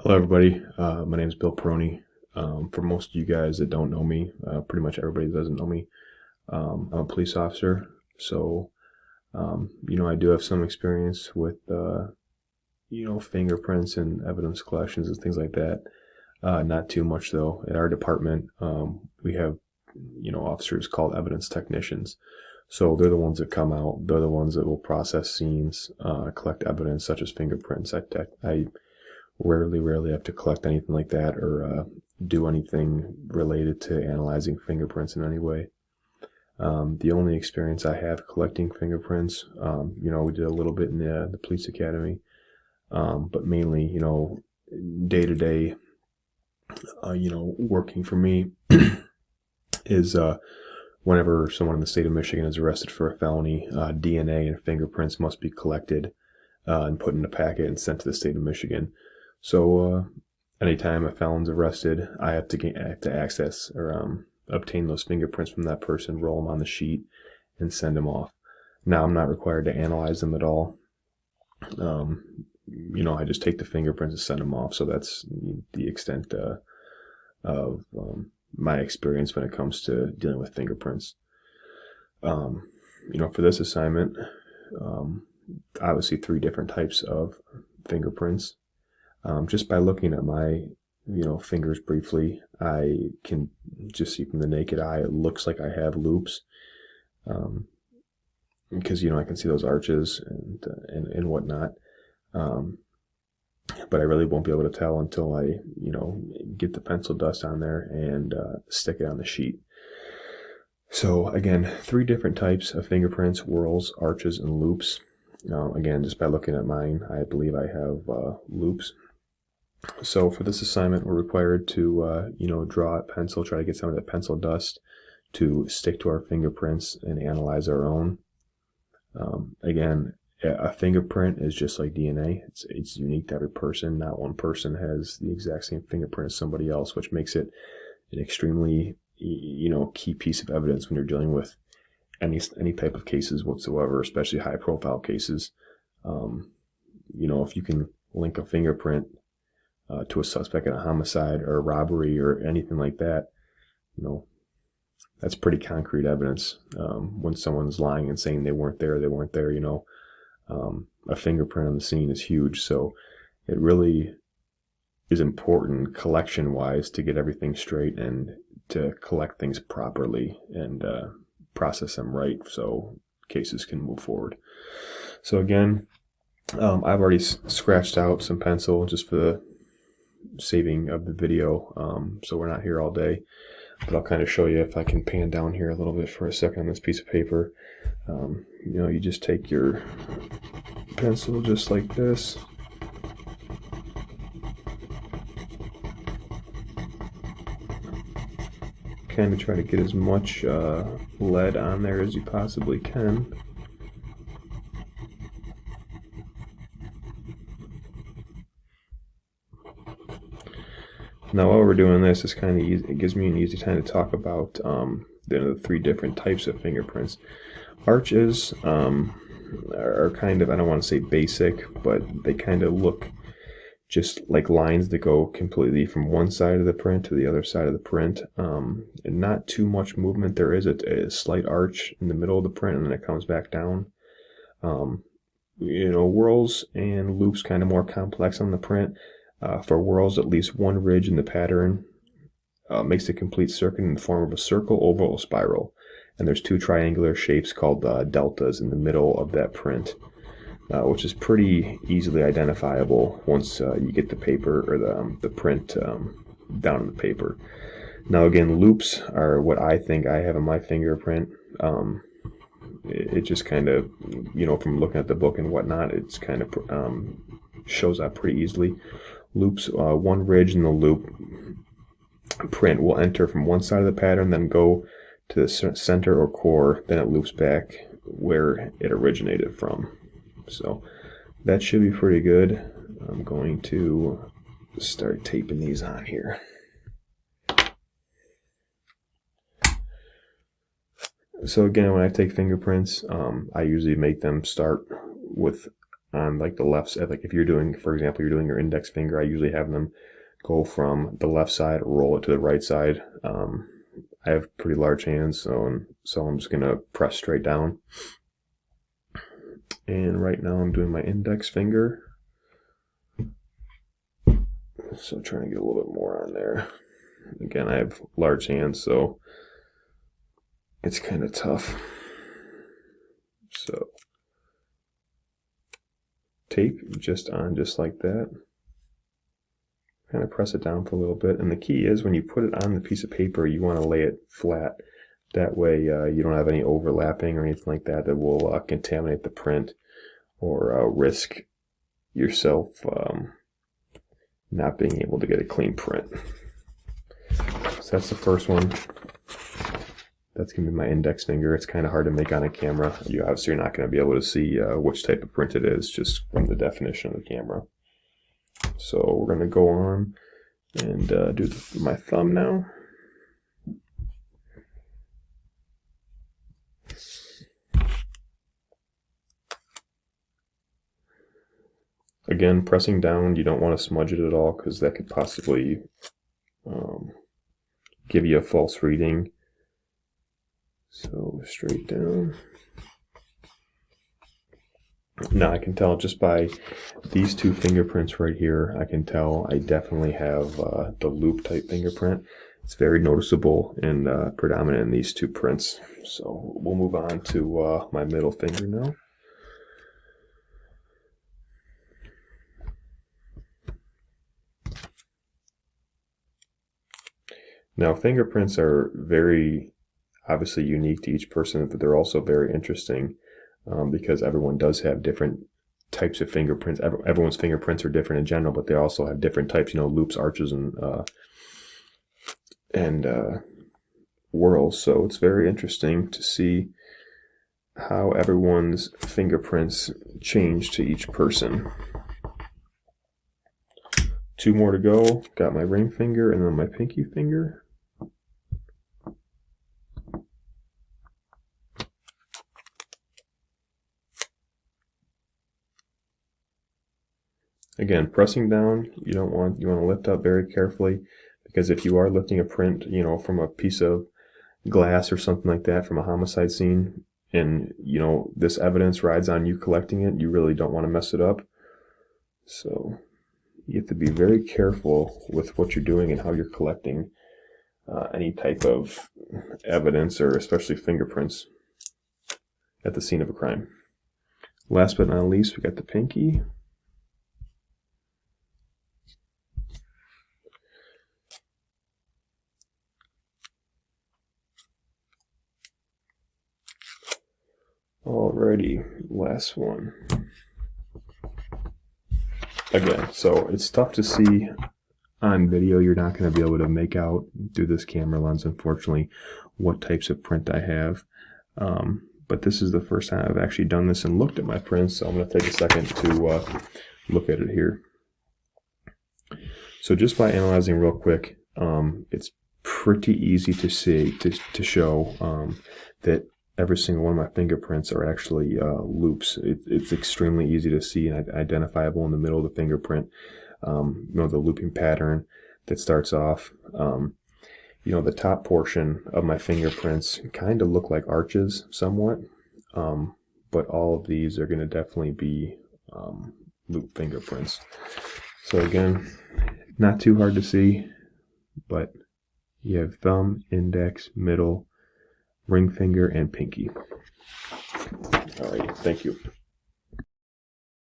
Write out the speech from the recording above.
Hello, everybody. My name is Bill Peroni. For most of you guys that don't know me, pretty much everybody that doesn't know me, I'm a police officer. So, I do have some experience with, fingerprints and evidence collections and things like that. Not too much, though. At our department, we have, officers called evidence technicians. So they're the ones that come out. They're the ones that will process scenes, collect evidence such as fingerprints. I rarely have to collect anything like that or do anything related to analyzing fingerprints in any way. The only experience I have collecting fingerprints, we did a little bit in the police academy, but mainly, day to day, working for me is whenever someone in the state of Michigan is arrested for a felony, DNA and fingerprints must be collected and put in a packet and sent to the state of Michigan. So anytime a felon's arrested, I have to access or obtain those fingerprints from that person, roll them on the sheet, and send them off. Now, I'm not required to analyze them at all. I just take the fingerprints and send them off. So that's the extent of my experience when it comes to dealing with fingerprints. For this assignment, obviously 3 different types of fingerprints. Just by looking at my, fingers briefly, I can just see from the naked eye, it looks like I have loops. Because, I can see those arches and whatnot. But I really won't be able to tell until I, get the pencil dust on there and stick it on the sheet. So again, 3 different types of fingerprints: whorls, arches, and loops. Again, just by looking at mine, I believe I have loops. So for this assignment, we're required to, draw a pencil, try to get some of that pencil dust to stick to our fingerprints and analyze our own. Again, a fingerprint is just like DNA. It's unique to every person. Not one person has the exact same fingerprint as somebody else, which makes it an extremely, key piece of evidence when you're dealing with any type of cases whatsoever, especially high-profile cases. If you can link a fingerprint to a suspect in a homicide or a robbery or anything like that, that's pretty concrete evidence. When someone's lying and saying they weren't there, a fingerprint on the scene is huge. So it really is important collection-wise to get everything straight and to collect things properly and process them right so cases can move forward. So again, I've already scratched out some pencil just for the saving of the video, so we're not here all day, but I'll kind of show you if I can pan down here a little bit for a second on this piece of paper. You just take your pencil just like this, kind of try to get as much lead on there as you possibly can. Now, while we're doing this, it's kind of easy. It gives me an easy time to talk about the 3 different types of fingerprints. Arches are kind of, I don't want to say basic, but they kind of look just like lines that go completely from one side of the print to the other side of the print. And not too much movement. There is a slight arch in the middle of the print, and then it comes back down. Whorls and loops kind of more complex on the print. For whorls, at least one ridge in the pattern makes a complete circuit in the form of a circle, oval, or spiral. And there's 2 triangular shapes called deltas in the middle of that print, which is pretty easily identifiable once you get the paper or the print down in the paper. Now again, loops are what I think I have in my fingerprint. It just kind of, from looking at the book and whatnot, it's kind of shows up pretty easily. Loops, one ridge in the loop print will enter from one side of the pattern, then go to the center or core, then it loops back where it originated from. So that should be pretty good. I'm going to start taping these on here. So again, when I take fingerprints, I usually make them start with on like the left side. Like if you're doing, for example, you're doing your index finger, I usually have them go from the left side, roll it to the right side. I have pretty large hands, so I'm just gonna press straight down. And right now I'm doing my index finger. So trying to get a little bit more on there. Again, I have large hands, so it's kind of tough. So tape just on just like that. Kind of press it down for a little bit. And the key is when you put it on the piece of paper, you want to lay it flat. That way you don't have any overlapping or anything like that that will contaminate the print or risk yourself not being able to get a clean print. So that's the first one. That's going to be my index finger. It's kind of hard to make on a camera. You obviously are not going to be able to see which type of print it is just from the definition of the camera. So we're going to go on and do my thumb now. Again, pressing down, you don't want to smudge it at all because that could possibly give you a false reading. So straight down. Now I can tell just by these two fingerprints right here, I can tell I definitely have the loop type fingerprint. It's very noticeable and predominant in these two prints. So we'll move on to my middle finger now. Now fingerprints are very obviously unique to each person, but they're also very interesting. Because everyone does have different types of fingerprints. Everyone's fingerprints are different in general, but they also have different types, you know, loops, arches, and whorls. So it's very interesting to see how everyone's fingerprints change to each person. 2 more to go. Got my ring finger and then my pinky finger. Again, pressing down, you want to lift up very carefully, because if you are lifting a print, you know, from a piece of glass or something like that from a homicide scene, and you know this evidence rides on you collecting it, you really don't want to mess it up. So you have to be very careful with what you're doing and how you're collecting any type of evidence, or especially fingerprints at the scene of a crime. Last but not least, we got the pinky. Alrighty, last one. Again, so it's tough to see on video. You're not going to be able to make out through this camera lens, unfortunately, what types of print I have. But this is the first time I've actually done this and looked at my prints, so I'm going to take a second to look at it here. So just by analyzing real quick, it's pretty easy to see, to show that every single one of my fingerprints are actually loops. It's extremely easy to see and identifiable in the middle of the fingerprint. You know, the looping pattern that starts off. You know, the top portion of my fingerprints kind of look like arches somewhat, but all of these are going to definitely be loop fingerprints. So again, not too hard to see, but you have thumb, index, middle, ring finger, and pinky. Alright, thank you.